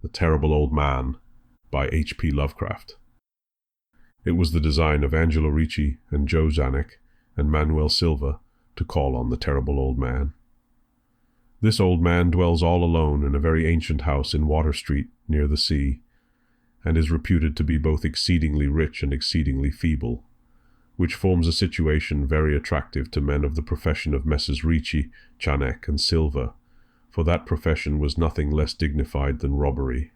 The Terrible Old Man by H.P. Lovecraft. It was the design of Angelo Ricci and Joe Zanuck and Manuel Silva to call on the terrible old man. This old man dwells all alone in a very ancient house in Water Street near the sea, and is reputed to be both exceedingly rich and exceedingly feeble, which forms a situation very attractive to men of the profession of Messrs. Ricci, Zanuck, and Silva, for that profession was nothing less dignified than robbery.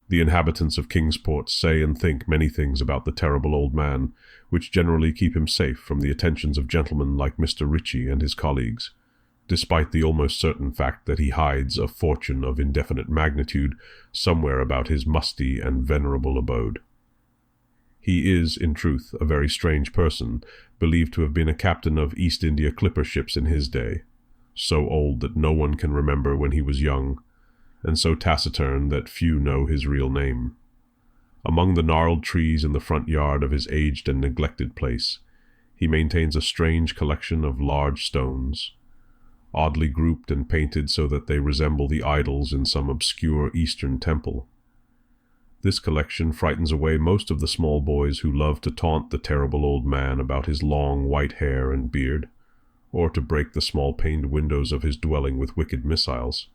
The inhabitants of Kingsport say and think many things about the terrible old man, which generally keep him safe from the attentions of gentlemen like Mr. Ricci and his colleagues, despite the almost certain fact that he hides a fortune of indefinite magnitude somewhere about his musty and venerable abode. He is, in truth, a very strange person, believed to have been a captain of East India clipper ships in his day, so old that no one can remember when he was young, and so taciturn that few know his real name. Among the gnarled trees in the front yard of his aged and neglected place, he maintains a strange collection of large stones, oddly grouped and painted so that they resemble the idols in some obscure Eastern temple. This collection frightens away most of the small boys who love to taunt the terrible old man about his long white hair and beard, or to break the small paned windows of his dwelling with wicked missiles.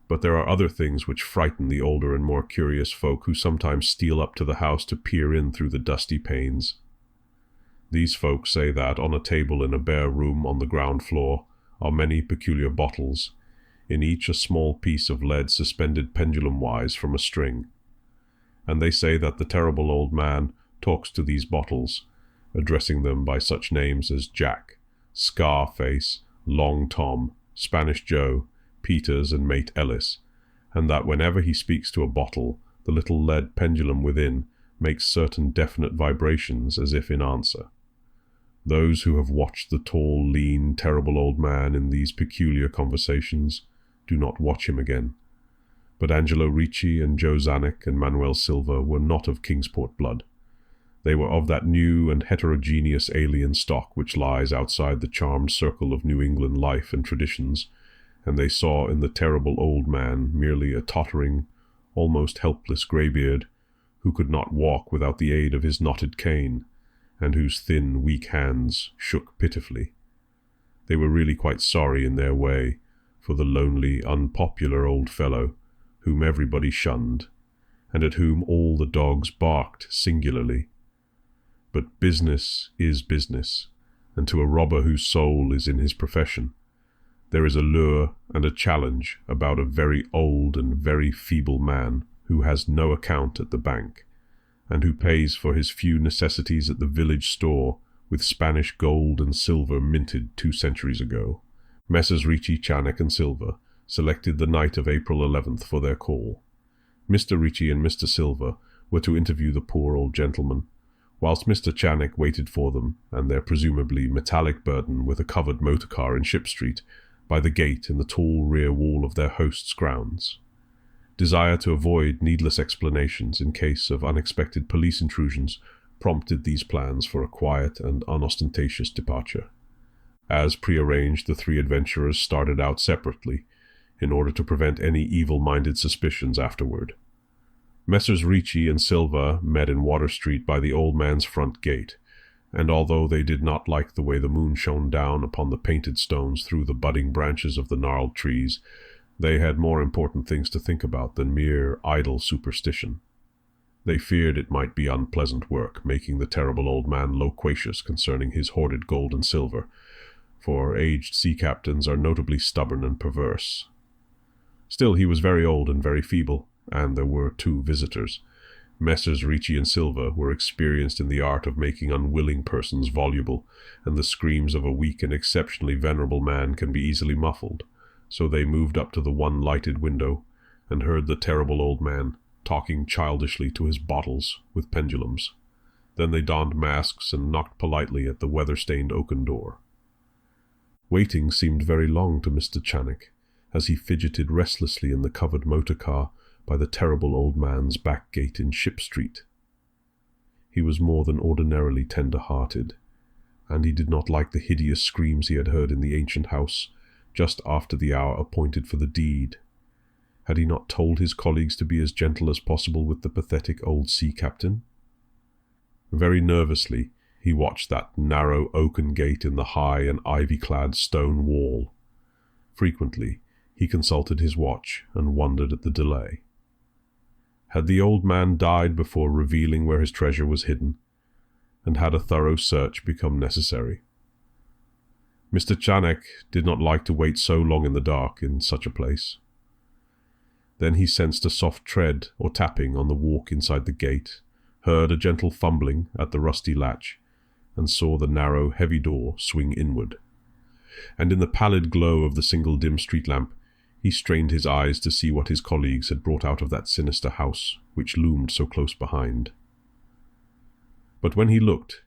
But there are other things which frighten the older and more curious folk who sometimes steal up to the house to peer in through the dusty panes. These folk say that on a table in a bare room on the ground floor are many peculiar bottles, in each a small piece of lead suspended pendulum-wise from a string. And they say that the terrible old man talks to these bottles, addressing them by such names as Jack, Scarface, Long Tom, Spanish Joe, Peters, and Mate Ellis, and that whenever he speaks to a bottle, the little lead pendulum within makes certain definite vibrations as if in answer. Those who have watched the tall, lean, terrible old man in these peculiar conversations do not watch him again. But Angelo Ricci and Joe Zanuck and Manuel Silva were not of Kingsport blood. They were of that new and heterogeneous alien stock which lies outside the charmed circle of New England life and traditions, and they saw in the terrible old man merely a tottering, almost helpless greybeard, who could not walk without the aid of his knotted cane, and whose thin, weak hands shook pitifully. They were really quite sorry in their way for the lonely, unpopular old fellow, whom everybody shunned, and at whom all the dogs barked singularly. But business is business, and to a robber whose soul is in his profession, there is a lure and a challenge about a very old and very feeble man who has no account at the bank, and who pays for his few necessities at the village store with Spanish gold and silver minted 2 centuries ago. Messrs. Ricci, Zanuck, and Silva selected the night of April 11th for their call. Mr. Ricci and Mr. Silva were to interview the poor old gentleman, whilst Mr. Zanuck waited for them and their presumably metallic burden with a covered motor car in Ship Street by the gate in the tall rear wall of their host's grounds. Desire to avoid needless explanations in case of unexpected police intrusions prompted these plans for a quiet and unostentatious departure. As prearranged, the 3 adventurers started out separately, in order to prevent any evil-minded suspicions afterward. Messrs. Ricci and Silva met in Water Street by the old man's front gate, and although they did not like the way the moon shone down upon the painted stones through the budding branches of the gnarled trees, they had more important things to think about than mere idle superstition. They feared it might be unpleasant work, making the terrible old man loquacious concerning his hoarded gold and silver, for aged sea captains are notably stubborn and perverse. Still, he was very old and very feeble, and there were 2 visitors. Messrs. Ricci and Silva were experienced in the art of making unwilling persons voluble, and the screams of a weak and exceptionally venerable man can be easily muffled, so they moved up to the one lighted window, and heard the terrible old man talking childishly to his bottles with pendulums. Then they donned masks and knocked politely at the weather-stained oaken door. Waiting seemed very long to Mr. Zanuck, as he fidgeted restlessly in the covered motor car by the terrible old man's back gate in Ship Street. He was more than ordinarily tender-hearted, and he did not like the hideous screams he had heard in the ancient house just after the hour appointed for the deed. Had he not told his colleagues to be as gentle as possible with the pathetic old sea captain? Very nervously, he watched that narrow oaken gate in the high and ivy-clad stone wall. Frequently, he consulted his watch and wondered at the delay. Had the old man died before revealing where his treasure was hidden, and had a thorough search become necessary? Mr. Chanek did not like to wait so long in the dark in such a place. Then he sensed a soft tread or tapping on the walk inside the gate, heard a gentle fumbling at the rusty latch, and saw the narrow, heavy door swing inward. And in the pallid glow of the single dim street lamp, he strained his eyes to see what his colleagues had brought out of that sinister house which loomed so close behind. But when he looked,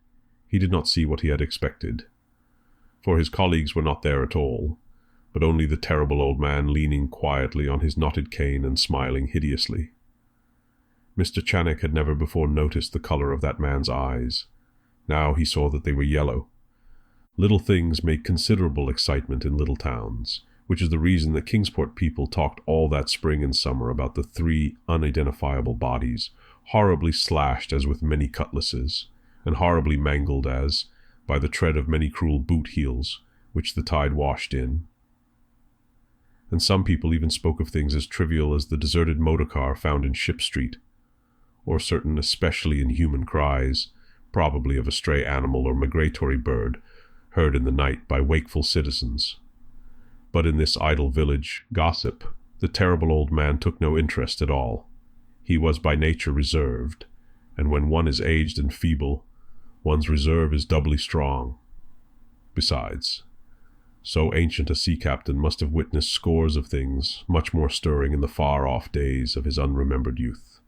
he did not see what he had expected, for his colleagues were not there at all, but only the terrible old man leaning quietly on his knotted cane and smiling hideously. Mr. Chanek had never before noticed the color of that man's eyes. Now he saw that they were yellow. Little things make considerable excitement in little towns, which is the reason the Kingsport people talked all that spring and summer about the 3 unidentifiable bodies, horribly slashed as with many cutlasses, and horribly mangled as by the tread of many cruel boot heels, which the tide washed in. And some people even spoke of things as trivial as the deserted motor car found in Ship Street, or certain especially inhuman cries, probably of a stray animal or migratory bird, heard in the night by wakeful citizens. But in this idle village gossip, the terrible old man took no interest at all. He was by nature reserved, and when one is aged and feeble, one's reserve is doubly strong. Besides, so ancient a sea captain must have witnessed scores of things much more stirring in the far-off days of his unremembered youth.